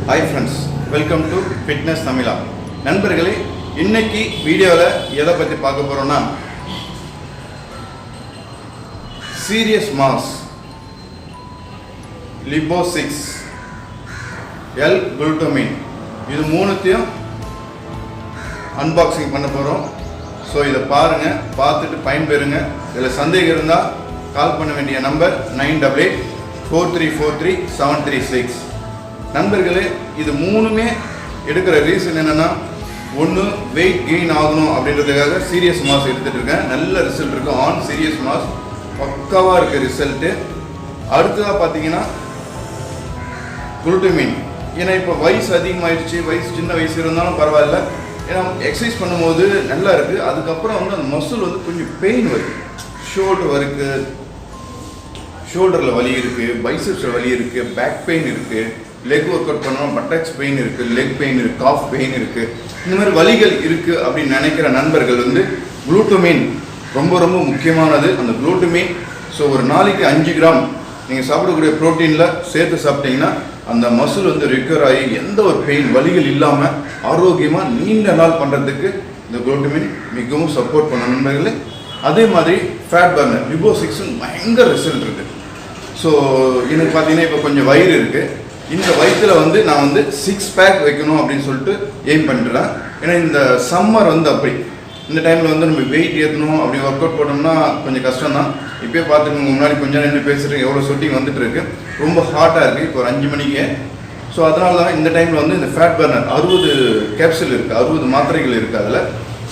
Hi friends, welcome to Fitness Tamila. நண்பர்களே, இன்னைக்கு வீடியோல எதை பத்தி பார்க்க போறோம்னா serious mass LIPO 6 L-glutamine இது மூணுத்தையும் அன்பாக்சிங் பண்ண போறோம். ஸோ இதை பாருங்க, பார்த்துட்டு பயன்பெறுங்க. இதில் சந்தேகம் இருந்தால் கால் பண்ண வேண்டிய நம்பர் 9884343736. நண்பர்களே, இது மூணுமே எடுக்கிற ரீசன் என்னன்னா, ஒன்று வெயிட் கெயின் ஆகணும் அப்படின்றதுக்காக சீரியஸ் மாஸ் எடுத்துகிட்டு இருக்கேன். நல்ல ரிசல்ட் இருக்குது. ஆன் சீரியஸ் மாஸ் பக்காவாக இருக்குது ரிசல்ட்டு. அடுத்ததாக பார்த்தீங்கன்னா குளுட்டமின். ஏன்னா இப்போ வயசு அதிகமாகிடுச்சு, சின்ன வயசு இருந்தாலும் பரவாயில்ல, ஏன்னா எக்ஸசைஸ் பண்ணும்போது நல்லா இருக்குது. அதுக்கப்புறம் வந்து அந்த மசில் வந்து கொஞ்சம் பெயின் வருது. ஷோல்டரில் வலி இருக்குது, பைசெப்ஸில் வலி இருக்குது, பேக் பெயின் இருக்குது, லெக் ஒர்க் அவுட் பண்ணோம், பட்டக்ஸ் பெயின் இருக்குது, லெக் பெயின் இருக்குது, காஃப் பெயின் இருக்குது. இந்த மாதிரி வலிகள் இருக்குது அப்படின்னு நினைக்கிற நண்பர்கள் வந்து குளுட்டமின் ரொம்ப ரொம்ப முக்கியமானது. அந்த குளுட்டமின் ஒரு நாளைக்கு 5 கிராம் நீங்கள் சாப்பிடக்கூடிய ப்ரோட்டீனில் சேர்த்து சாப்பிட்டீங்கன்னா அந்த மசில் வந்து ரிக்கவர் ஆகி எந்த ஒரு பெயின் வலிகள் இல்லாமல் ஆரோக்கியமாக நீண்ட நாள் பண்ணுறதுக்கு இந்த குளுட்டமின் மிகவும் சப்போர்ட் பண்ண நண்பர்களே. அதே மாதிரி ஃபேட் பர்னர் LIPO 6 பயங்கர ரிசல்ட் இருக்குது. ஸோ எனக்கு பார்த்தீங்கன்னா இப்போ கொஞ்சம் வயிறு இருக்குது. இந்த வயிற்றில் வந்து நான் வந்து 6 பேக் வைக்கணும் அப்படின்னு சொல்லிட்டு எய்ம் பண்ணிட்டுறேன். ஏன்னா இந்த சம்மர் வந்து அப்படி இந்த டைமில் வந்து நம்ம வெயிட் ஏற்றணும் அப்படி ஒர்க் அவுட் போட்டோம்னா கொஞ்சம் கஷ்டம் தான். இப்போயே பார்த்துட்டு முன்னாடி கொஞ்சம் நின்று பேசுகிறேன், எவ்வளோ சொட்டிங் வந்துட்டு இருக்கு, ரொம்ப ஹாட்டாக இருக்குது இப்போ ஒரு 5 மணிக்கு. ஸோ அதனால தான் இந்த டைமில் வந்து இந்த ஃபேட் பர்னர் 60 கேப்சூல் இருக்குது, 60 மாத்திரைகள் இருக்குது. அதில்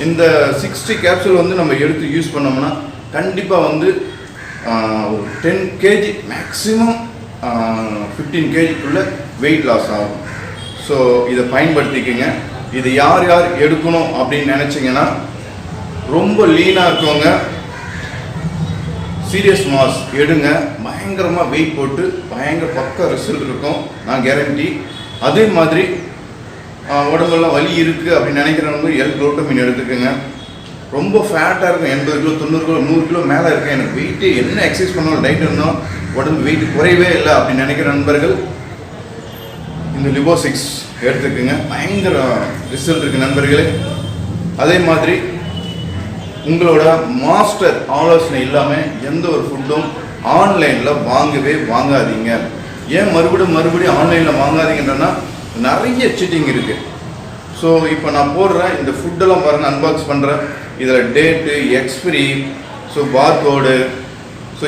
இந்த 60 கேப்சூல் வந்து நம்ம எடுத்து யூஸ் பண்ணோம்னா கண்டிப்பாக வந்து ஒரு 10 kg மேக்ஸிமம் 15 kgக்குள்ளே வெயிட் லாஸ் ஆகும். ஸோ இதை பயன்படுத்திக்கங்க. இது யார் எடுக்கணும் அப்படின்னு நினச்சிங்கன்னா, ரொம்ப லீனாக இருக்கவங்க சீரியஸ் மாஸ் எடுங்க. பயங்கரமாக வெயிட் போட்டு பயங்கர பக்க ரிசல்ட் இருக்கும், நான் கேரண்டி. அதே மாதிரி உடம்பெல்லாம் வலி இருக்குது அப்படின்னு நினைக்கிறவங்க L-glutamine எடுத்துக்கோங்க. ரொம்ப ஃபேட்டாக இருக்கும், 80 கிலோ 90 கிலோ 100 கிலோ மேலே இருக்குது, எனக்கு வெயிட்டு என்ன எக்ஸசைஸ் பண்ணாலும் டைட் இருந்தாலும் உடம்பு வெயிட் குறையவே இல்லை அப்படின்னு நினைக்கிற நண்பர்கள் இந்த LIPO 6 எடுத்துக்கோங்க. பயங்கர ரிசல்ட் இருக்குது நண்பர்களே. அதே மாதிரி உங்களோட மாஸ்டர் ஆலோசனை இல்லாமல் எந்த ஒரு ஃபுட்டும் ஆன்லைனில் வாங்காதீங்க. ஏன் மறுபடியும் ஆன்லைனில் வாங்காதீங்கன்னா, நிறைய சீட்டிங் இருக்குது. ஸோ இப்போ நான் போடுறேன் இந்த ஃபுட்டெல்லாம் பாருங்கள், அன்பாக்ஸ் பண்ணுறேன். இதில் டேட்டு, எக்ஸ்பிரி, பார்கோடு,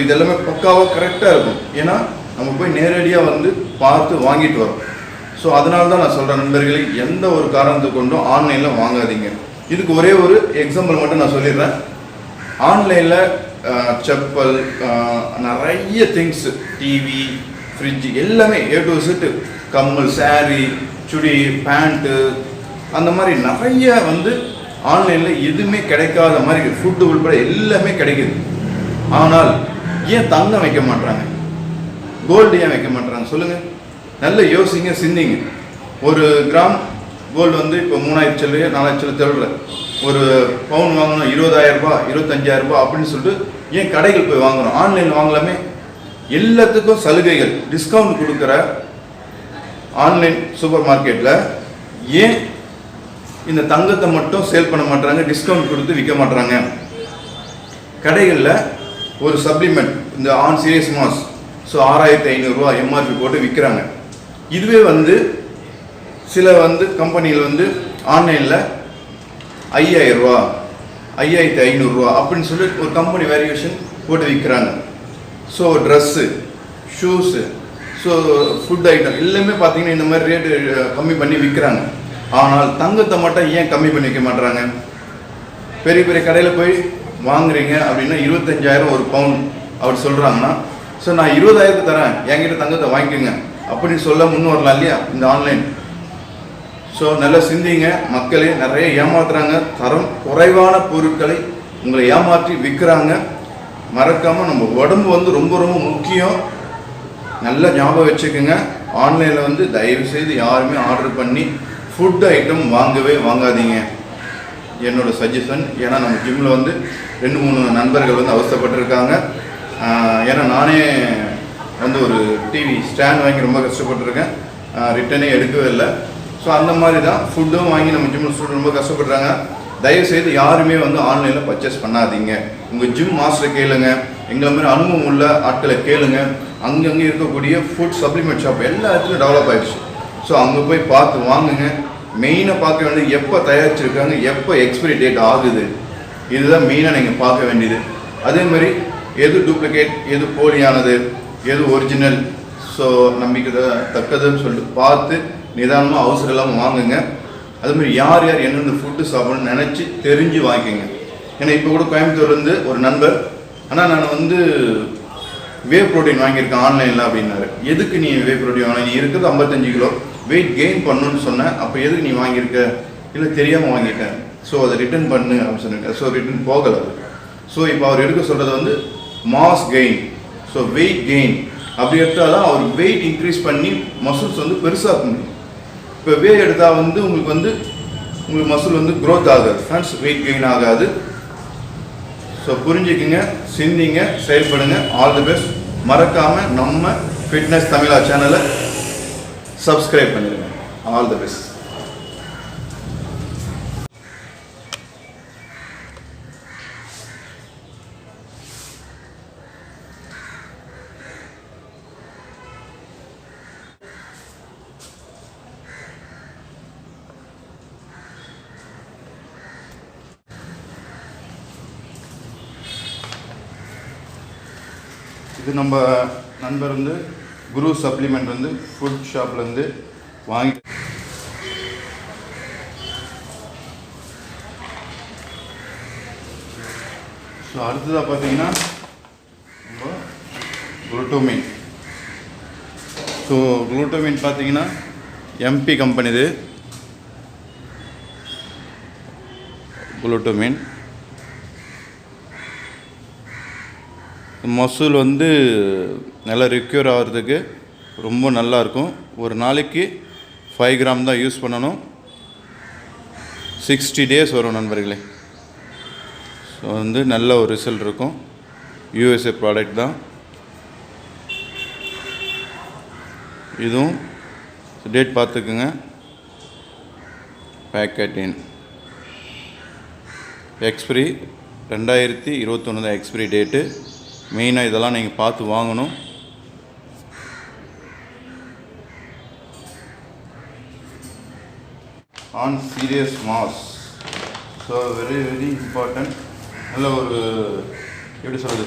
இதெல்லாமே பக்காவாக கரெக்டாக இருக்கும். ஏன்னா நம்ம போய் நேரடியாக வந்து பார்த்து வாங்கிட்டு வரோம். ஸோ அதனால தான் நான் சொல்கிறேன் நண்பர்களே, எந்த ஒரு காரணத்தை கொண்டும் ஆன்லைனில் வாங்காதீங்க. இதுக்கு ஒரே ஒரு எக்ஸாம்பிள் மட்டும் நான் சொல்லிடுறேன். ஆன்லைனில் செப்பல், நிறைய திங்ஸ், டிவி, ஃப்ரிட்ஜு, எல்லாமே A to Z, கம்மல், சாரீ, சுடி, பேண்ட்டு, அந்த மாதிரி நிறைய வந்து ஆன்லைனில் எதுவுமே கிடைக்காத மாதிரி ஃபுட்டு உள்பட எல்லாமே கிடைக்குது. ஆனால் ஏன் தங்கம் வைக்க மாட்டாங்க, கோல்டு ஏன் வைக்க மாட்டாங்க சொல்லுங்கள்? நல்ல யோசிங்க, சிந்திங்க. ஒரு கிராம் கோல்டு வந்து இப்போ 3000 சில்லறையோ 4000 சில்லறை தேவையில்ல. ஒரு பவுன் வாங்கணும் 20,000 ரூபாய் 25,000 ரூபாய் அப்படின்னு சொல்லிட்டு ஏன் கடைகள் போய் வாங்குறோம்? ஆன்லைன் வாங்கலாமே. எல்லாத்துக்கும் சலுகைகள், டிஸ்கவுண்ட் கொடுக்குற ஆன்லைன் சூப்பர் மார்க்கெட்டில் ஏன் இந்த தங்கத்தை மட்டும் சேல் பண்ண மாட்டாங்க, டிஸ்கவுண்ட் கொடுத்து விற்க மாட்டாங்க? கடைகளில் ஒரு சப்ளிமெண்ட் இந்த ஆன் சீரியஸ் மாஸ் 6500 ரூபா MRP போட்டு விற்கிறாங்க. இதுவே வந்து சில வந்து கம்பெனிகள் வந்து ஆன்லைனில் 5000 ரூபா 5500 ரூபா அப்படின்னு சொல்லி ஒரு கம்பெனி வேரியேஷன் போட்டு விற்கிறாங்க. So dress, shoes, food item எல்லாமே பார்த்தீங்கன்னா இந்த மாதிரி ரேட்டு கம்மி பண்ணி விற்கிறாங்க. ஆனால் தங்கத்தை மட்டும் ஏன் கம்மி பண்ணி வைக்க மாட்டுறாங்க? பெரிய பெரிய கடையில் போய் வாங்குறீங்க அப்படின்னா 25,000 ஒரு பவுன் அப்படி சொல்கிறாங்கன்னா, நான் 20,000 தரேன், என்கிட்ட தங்கத்தை வாங்கிக்கோங்க அப்படின்னு சொல்ல முன் வரலாம் இல்லையா இந்த ஆன்லைன்? நல்லா சிந்திங்க மக்களே. நிறைய ஏமாத்துறாங்க, தரம் குறைவான பொருட்களை உங்களை ஏமாற்றி விற்கிறாங்க. மறக்காமல் நம்ம உடம்பு வந்து ரொம்ப ரொம்ப முக்கியம், நல்லா ஞாபகம் வச்சுக்கோங்க. ஆன்லைனில் வந்து தயவுசெய்து யாருமே ஆர்டர் பண்ணி ஃபுட் ஐட்டம் வாங்காதீங்க, என்னோட சஜஷன். ஏன்னா நம்ம ஜிம்மில் வந்து 2-3 நண்பர்கள் வந்து அவஸ்தைப்பட்டிருக்காங்க. ஏன்னா நானே வந்து ஒரு டிவி ஸ்டாண்ட் வாங்கி ரொம்ப கஷ்டப்பட்டுருக்கேன். ரிட்டனே எடுக்கவே இல்லை. ஸோ அந்த மாதிரி தான் ஃபுட்டும் வாங்கி நம்ம ஜிம் ஸ்டூடெண்ட் ரொம்ப கஷ்டப்படுறாங்க. தயவுசெய்து யாருமே வந்து ஆன்லைனில் பர்ச்சேஸ் பண்ணாதீங்க. உங்கள் ஜிம் மாஸ்டரை கேளுங்க, எங்களை மாதிரி அனுபவம் உள்ள ஆட்களை கேளுங்க. அங்கங்கே இருக்கக்கூடிய ஃபுட் சப்ளிமெண்ட் ஷாப் எல்லா இடத்துலையும் டெவலப் ஆகிடுச்சு. ஸோ அங்கே போய் பார்த்து வாங்குங்க. மெயினாக பார்க்க வேண்டியது எப்போ தயாரிச்சிருக்காங்க, எப்போ எக்ஸ்பைரி டேட் ஆகுது, இதுதான் மெயினாக நீங்கள் பார்க்க வேண்டியது. அதேமாதிரி எது டூப்ளிகேட், எது போலியானது, எது ஒரிஜினல், ஸோ நம்பிக்கை தக்கதுன்னு சொல்லிட்டு பார்த்து நிதானமாக அவசரம் இல்லாமல் வாங்குங்க. அதுமாதிரி யார் யார் என்னென்ன ஃபுட்டு சாப்பிடணும்னு நினச்சி தெரிஞ்சு வாங்கிக்கோங்க. ஏன்னா இப்போ கூட கோயம்புத்தூர்லேருந்து ஒரு நண்பர், ஆனால் நான் வந்து வே ப்ரோட்டீன் வாங்கியிருக்கேன் ஆன்லைனில் அப்படின்னாரு. எதுக்கு நீ வே ப்ரோட்டீன் வாங்கி, நீ இருக்கிறது 55 கிலோ வெயிட் கெயின் பண்ணணும்னு சொன்னேன், அப்போ எதுக்கு நீ வாங்கியிருக்க? இல்லை தெரியாமல் வாங்கிட்டேன், ஸோ அதை ரிட்டர்ன் பண்ணு அப்படின்னு சொன்னேன். ஸோ ரிட்டர்ன் போகலை. ஸோ இப்போ அவர் எடுக்க சொல்கிறது வந்து mass gain, so weight gain அப்படி எடுத்தால் தான் அவர் வெயிட் இன்க்ரீஸ் பண்ணி மசில்ஸ் வந்து பெருசாக முடியும். இப்போ வே எடுத்தால் வந்து உங்களுக்கு மசில் வந்து க்ரோத் ஆகாது ஃப்ரெண்ட்ஸ், வெயிட் கெயின் ஆகாது. ஸோ புரிஞ்சுக்குங்க, சிந்திங்க, செயல்படுங்க. All the best. மறக்காமல் நம்ம ஃபிட்னஸ் தமிழா சேனலை சப்ஸ்கிரைப் பண்ணிடுங்க. All the best. இது நம்ம நண்பர் வந்து குரு சப்ளிமெண்ட் வந்து ஃபுட் ஷாப்லேருந்து வாங்கி. ஸோ அடுத்ததாக பார்த்தீங்கன்னா நம்ம குளுட்டோமின். ஸோ குளுட்டோமின் பார்த்தீங்கன்னா எம்பி கம்பெனி. இது குளுட்டோமின் மசூல் வந்து நல்லா ரிக்யூர் ஆகிறதுக்கு ரொம்ப நல்லாயிருக்கும். ஒரு நாளைக்கு 5 கிராம் தான் யூஸ் பண்ணணும். 60 டேஸ் வரும் நண்பர்களே. ஸோ வந்து நல்ல ஒரு ரிசல்ட் இருக்கும். யூஎஸ்ஏ ப்ராடக்ட் தான் இதுவும். டேட் பார்த்துக்குங்க. பேக்கெட்டின் எக்ஸ்பிரி 2021 தான் எக்ஸ்பிரி டேட்டு. மெயினாக இதெல்லாம் நீங்கள் பார்த்து வாங்கணும். ON serious mass. So very very important. நல்ல ஒரு எப்படி சொல்கிறது,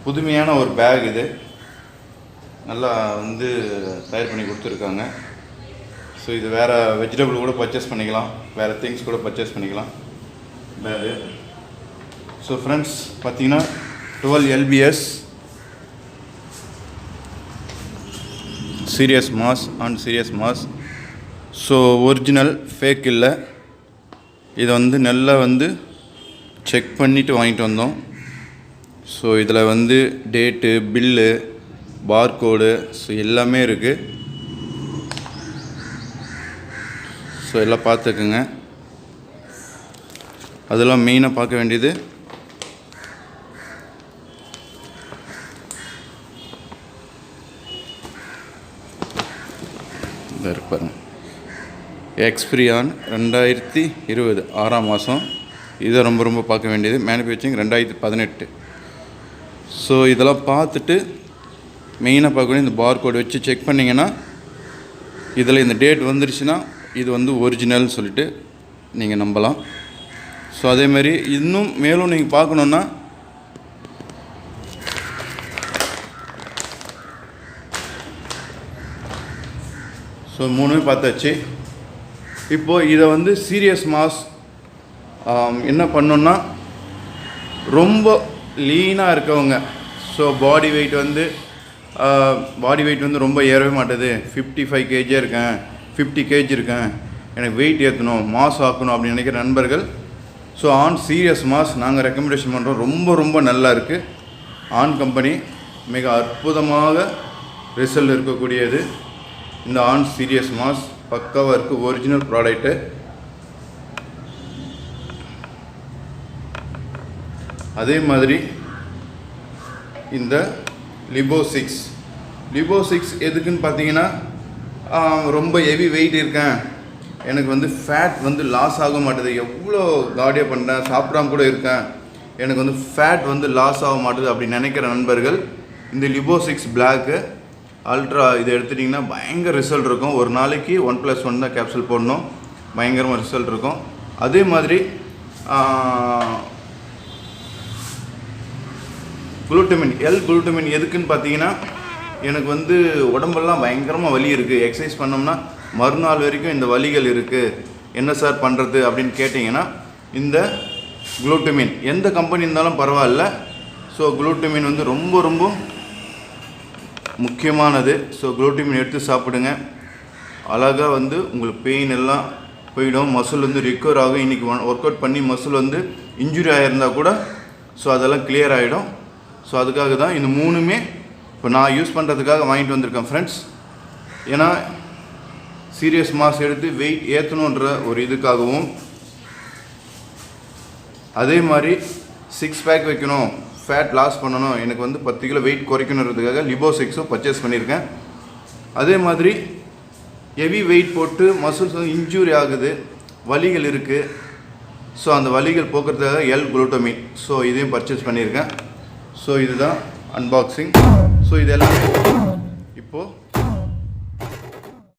புதுமையான ஒரு பேக் இது. நல்லா வந்து தயார் பண்ணி கொடுத்துருக்காங்க. ஸோ இது வேறு வெஜிடபிள் கூட பர்ச்சேஸ் பண்ணிக்கலாம், வேறு திங்ஸ் கூட பர்ச்சேஸ் பண்ணிக்கலாம் பேகு. ஸோ ஃப்ரெண்ட்ஸ் பார்த்தீங்கன்னா 12 LBS serious mass on serious mass. So original fake இல்லை. இதை வந்து நல்லா வந்து செக் பண்ணிவிட்டு வாங்கிட்டு வந்தோம். ஸோ இதில் வந்து டேட்டு, பில்லு, பார்கோடு, ஸோ எல்லாமே இருக்குது. ஸோ எல்லாம் பார்த்துக்குங்க. அதெல்லாம் மெயினாக பார்க்க வேண்டியது இருப்பாருங்க. எக்ஸ்பிரி ஆன் 2020 6ஆம் மாதம். இதை ரொம்ப ரொம்ப பார்க்க வேண்டியது. மேனுஃபேக்சரிங் 2018. ஸோ இதெல்லாம் பார்த்துட்டு மெயினாக பார்க்க வேண்டிய இந்த பார்கோடு வச்சு செக் பண்ணிங்கன்னா இதில் இந்த டேட் வந்துருச்சுன்னா இது வந்து ஒரிஜினல்னு சொல்லிட்டு நீங்கள் நம்பலாம். ஸோ அதேமாதிரி இன்னும் மேலும் நீங்கள் பார்க்கணுன்னா ஸோ 3 பார்த்தாச்சு. இப்போது இதை வந்து சீரியஸ் மாஸ் என்ன பண்ணோன்னா, ரொம்ப லீனாக இருக்கவங்க, ஸோ பாடி வெயிட் வந்து ரொம்ப ஏறவே மாட்டுது, 55 kg இருக்கேன், 50 kg இருக்கேன், எனக்கு வெயிட் ஏற்றணும், மாஸ் ஆக்கணும் அப்படின்னு நினைக்கிற நண்பர்கள், ஸோ ஆன் சீரியஸ் மாஸ் நாங்கள் ரெக்கமெண்டேஷன் பண்ணுறோம். ரொம்ப ரொம்ப நல்லா இருக்குது. ஆன் கம்பெனி மிக அற்புதமாக ரிசல்ட் இருக்கக்கூடியது. இந்த ஆன் சீரியஸ் மாஸ் பக்காவாக இருக்குது, ஒரிஜினல் ப்ராடக்ட்டு. அதே மாதிரி இந்த லிபோ 6 எதுக்குன்னு பார்த்தீங்கன்னா ரொம்ப ஹெவி வெயிட் இருக்கேன், எனக்கு வந்து ஃபேட் வந்து லாஸ் ஆக மாட்டுது, எவ்வளோ காடியாக பண்ணுறேன், சாப்பிடாம கூட இருக்கேன், எனக்கு வந்து ஃபேட் வந்து லாஸ் ஆக மாட்டுது அப்படி நினைக்கிற நண்பர்கள் இந்த லிபோ 6 பிளாக்கு அல்ட்ரா இதை எடுத்துட்டிங்கன்னா பயங்கர ரிசல்ட் இருக்கும். ஒரு நாளைக்கு 1+1 தான் கேப்சூல் போடணும், பயங்கரமாக ரிசல்ட் இருக்கும். அதே மாதிரி குளுட்டமின் குளுட்டமின் எதுக்குன்னு பார்த்தீங்கன்னா, எனக்கு வந்து உடம்பெல்லாம் பயங்கரமாக வலி இருக்குது, எக்ஸசைஸ் பண்ணோம்னா மறுநாள் வரைக்கும் இந்த வலிகள் இருக்குது, என்ன சார் பண்ணுறது அப்படின்னு கேட்டிங்கன்னா இந்த குளுட்டமின் எந்த கம்பெனி இருந்தாலும் பரவாயில்ல. ஸோ குளுட்டமின் வந்து ரொம்ப ரொம்ப முக்கியமானது. ஸோ குளுட்டமின் எடுத்து சாப்பிடுங்க, அழகாக வந்து உங்களுக்கு பெயின் எல்லாம் போயிடும், மசில் வந்து ரிக்கவர் ஆகும். இன்றைக்கி ஒர்க் அவுட் பண்ணி மசில் வந்து இன்ஜுரி ஆகிருந்தால் கூட ஸோ அதெல்லாம் கிளியர் ஆகிடும். ஸோ அதுக்காக தான் இந்த 3மே இப்போ நான் யூஸ் பண்ணுறதுக்காக வாங்கிட்டு வந்திருக்கேன் ஃப்ரெண்ட்ஸ். ஏன்னா சீரியஸ் மாஸ் எடுத்து வெயிட் ஏற்றணுன்ற ஒரு இதுக்காகவும், அதே மாதிரி 6 பேக் வைக்கணும், ஃபேட் லாஸ் பண்ணணும், எனக்கு வந்து 10 கிலோ வெயிட் குறைக்கணுன்றதுக்காக லிபோ 6 பர்ச்சேஸ் பண்ணியிருக்கேன். அதே மாதிரி ஹெவி வெயிட் போட்டு மசில்ஸ் வந்து இன்ஜூரி ஆகுது, வலிகள் இருக்குது. ஸோ அந்த வலிகள் போக்குறதுக்காக குளுட்டமின் ஸோ இதையும் பர்ச்சேஸ் பண்ணியிருக்கேன். ஸோ இதுதான் அன்பாக்சிங். ஸோ இதெல்லாம் இப்போது